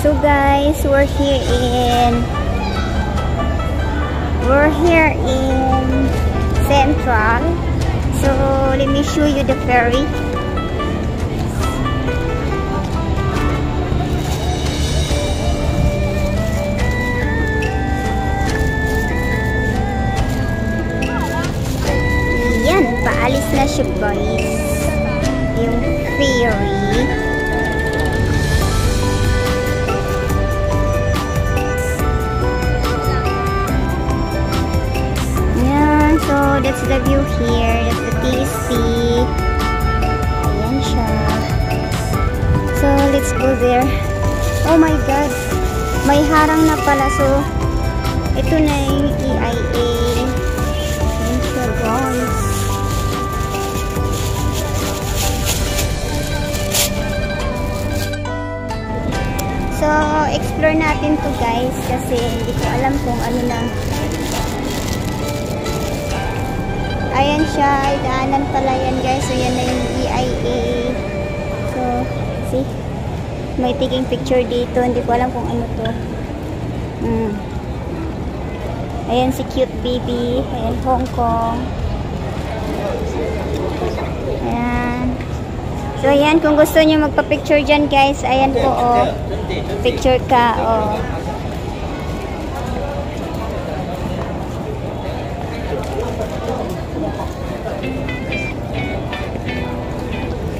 So guys, we're here in Central. So let me show you the ferry. Yan, paalis na siya guys. Yung ferry. So, that's the view here. That's the TC. Ayan siya. So, let's go there. Oh my God. May harang na pala. So, ito na yung EIA. Ayan siya, guys. So, explore natin to guys. Kasi, hindi ko alam kung ano na. Ayan siya, daanan pala yan guys. So yan na yung EIA. So, see? May taking picture dito. Hindi ko alam kung ano to. Ayan si cute baby. Ayan Hong Kong. Ayan. So ayan, kung gusto nyo magpa-picture dyan guys. Ayan po oh. Picture ka oh.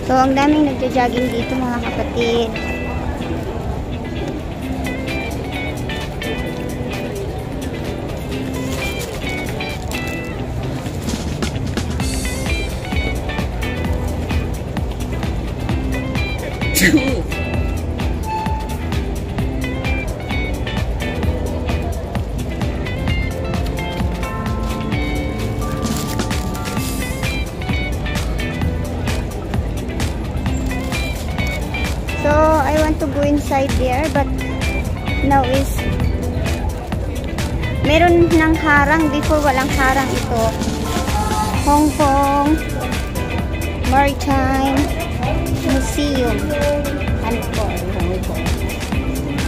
So, ang daming nagja-jogging dito mga kapatid. So, I want to go inside there, but now is meron ng harang. Before walang harang ito. Hong Kong Maritime Museum. Ano po?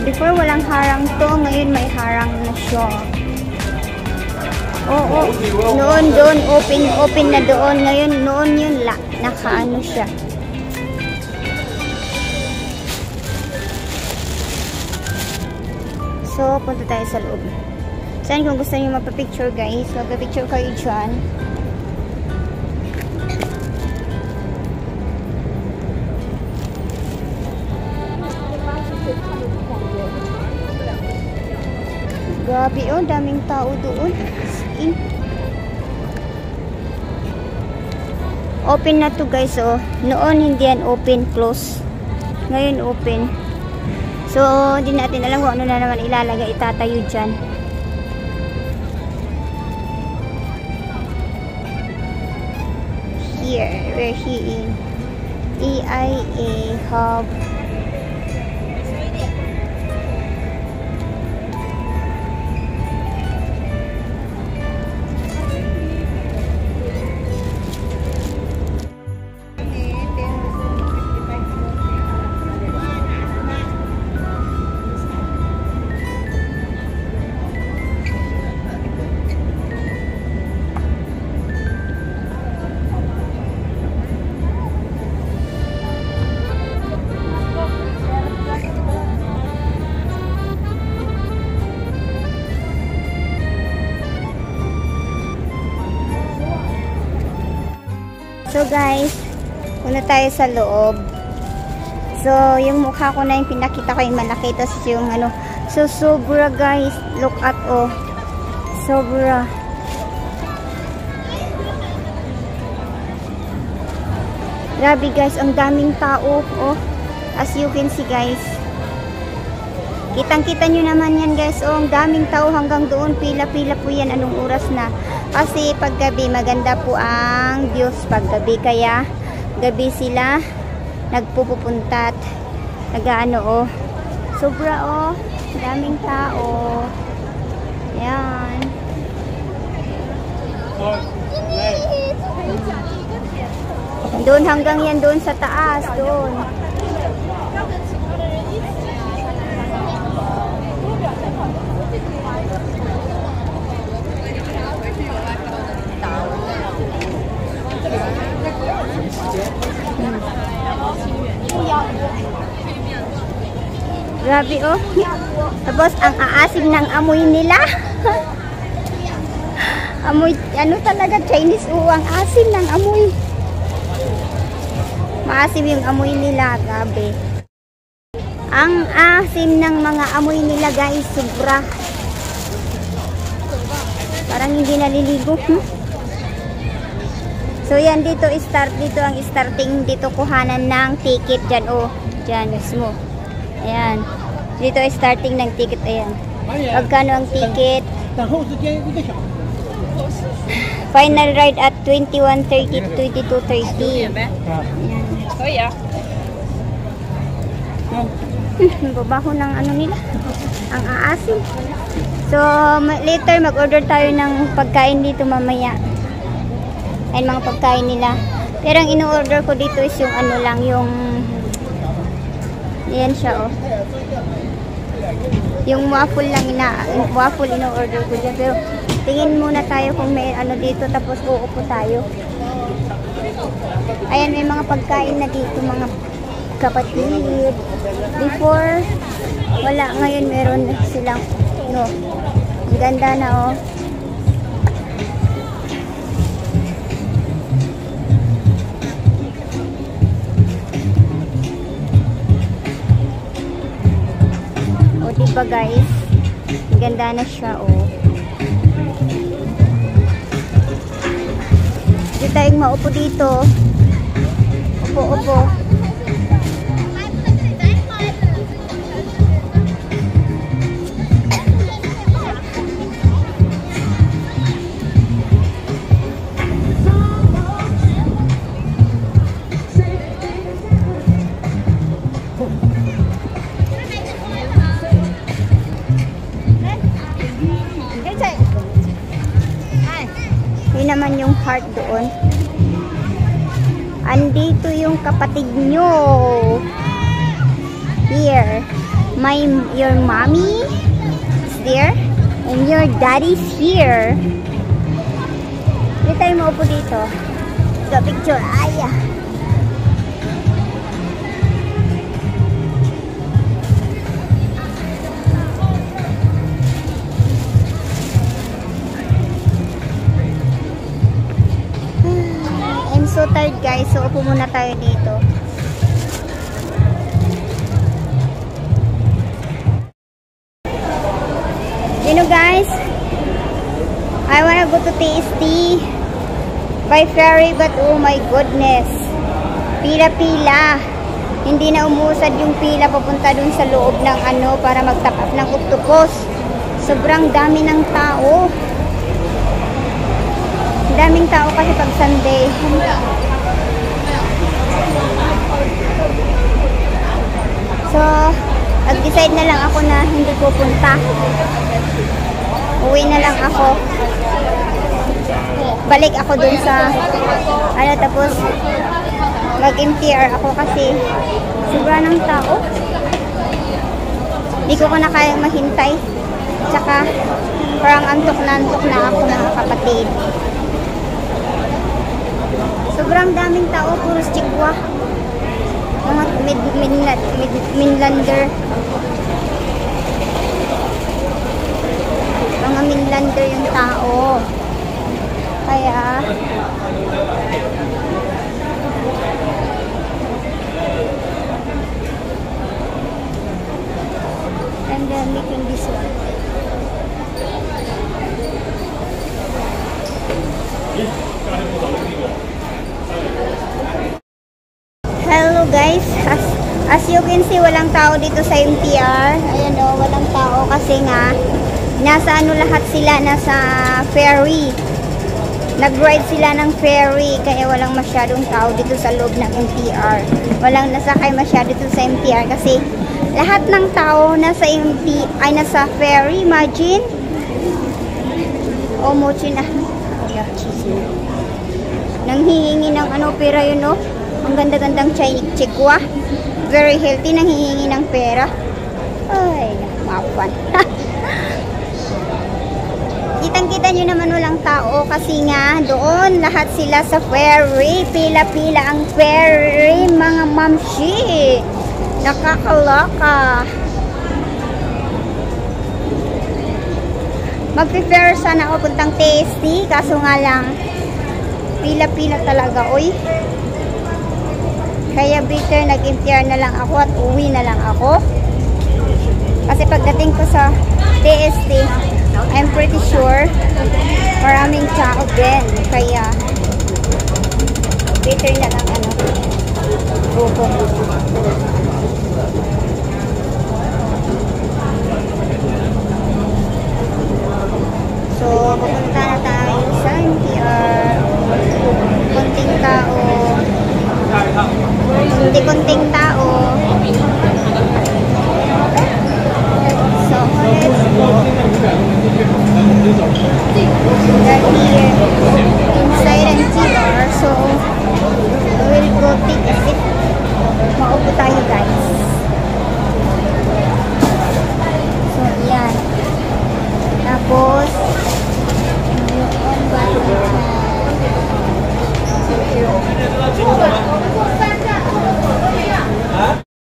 Before walang harang to, ngayon may harang na siya. Oo, noon doon open na doon. Ngayon noon yun nakaano siya. So, punta tayo sa loob. Saan kung gusto nyo magpa-picture guys, magpa-picture kayo dyan. Grabe oh, daming tao doon. Open na to guys oh. Noon hindi yan open, close. Ngayon open. So, hindi natin alam kung ano na naman ilalagay, itatayo dyan. Here, we're here in EIA Hub. So guys, una tayo sa loob. So, yung mukha ko na yung pinakita ko yung malaki. Tapos yung ano. So, sobra guys. Look at oh. Sobra. Grabe guys, ang daming tao. Oh, as you can see guys. Kitang-kita nyo naman yan guys. Oh, ang daming tao hanggang doon. Pila-pila po yan. Anong oras na? Kasi paggabi maganda po ang views paggabi. Kaya gabi sila nagpupunta at nag-ano oh. Sobra oh. Daming tao. Ayan. Doon hanggang yan doon sa taas. Doon. Grabe oh. Tapos ang aasim ng amoy nila. Amoy, ano talaga, Chinese ang asim ng amoy. Maasim yung amoy nila, grabe. Ang asim ng mga amoy nila guys, sobra. Parang hindi naliligo. So yan, dito ang starting, dito kuhanan ng ticket dyan oh. Dyan mismo. Ayan. Dito starting ng ticket, ayan. Pagkano ang ticket? Final ride at 21:30 to 22:30. Ayan. Babaho ng ano nila. Ang aasim. So, later mag-order tayo ng pagkain dito mamaya. Ayan mga pagkain nila. Pero ang ino-order ko dito is yung ano lang, yung ayan siya oh. Yung waffle lang waffle ino-order ko dyan. Pero tingin muna tayo kung may ano dito tapos uupo tayo. Ayan, may mga pagkain na dito mga kapatid. Before, wala. Ngayon meron silang no. Ang ganda na oh. O diba guys? Ang ganda na siya oh. Hindi tayong maupo dito. Upo-upo. Yun naman yung heart doon. Andito yung kapatid nyo. Here. Your mommy is there. And your daddy's here. Hindi tayo maupo dito. Ito picture. Aya. So tired guys, so upo muna tayo dito. You know guys, I wanna go to TST by ferry, but oh my goodness, pila-pila. Hindi na umusad yung pila papunta dun sa loob ng ano para mag-top up ng octopus. Sobrang dami ng tao. Daming tao kasi pag Sunday. So, nag-decide na lang ako na hindi pupunta. Uwi na lang ako. Balik ako dun sa ano, tapos mag-MTR ako kasi sobra ng tao. Hindi ko na kaya mahintay. Tsaka parang antok na ako mga kapatid. Sobrang daming tao, puro Chikwa. Mga Mainlander. Mga Mainlander yung tao. Kaya and then making this one. Hello guys, as you can see, walang tao dito sa MTR. Ayan o, walang tao kasi nga nasa ano lahat sila, nasa ferry. Nag-ride sila ng ferry, kaya walang masyadong tao dito sa loob ng MTR. Walang nasakay masyado dito sa MTR kasi lahat ng tao nasa nasa ferry. Imagine. O mochi na. Nanghihingi ng ano, pera yun o. Ang ganda-gandang Chikwa. Very healthy, nanghihingi ng pera. Ay, mapan. Kitang-kita nyo naman walang tao kasi nga doon lahat sila sa ferry. Pila-pila ang ferry, mga mamshi. Nakakaloka. Mag-prepare sana ako puntang TST, kaso nga lang, pila-pila talaga, oy. Kaya better nag-MTR na lang ako at uwi na lang ako. Kasi pagdating ko sa TST, I'm pretty sure maraming tao din. Kaya better na lang ano, buko.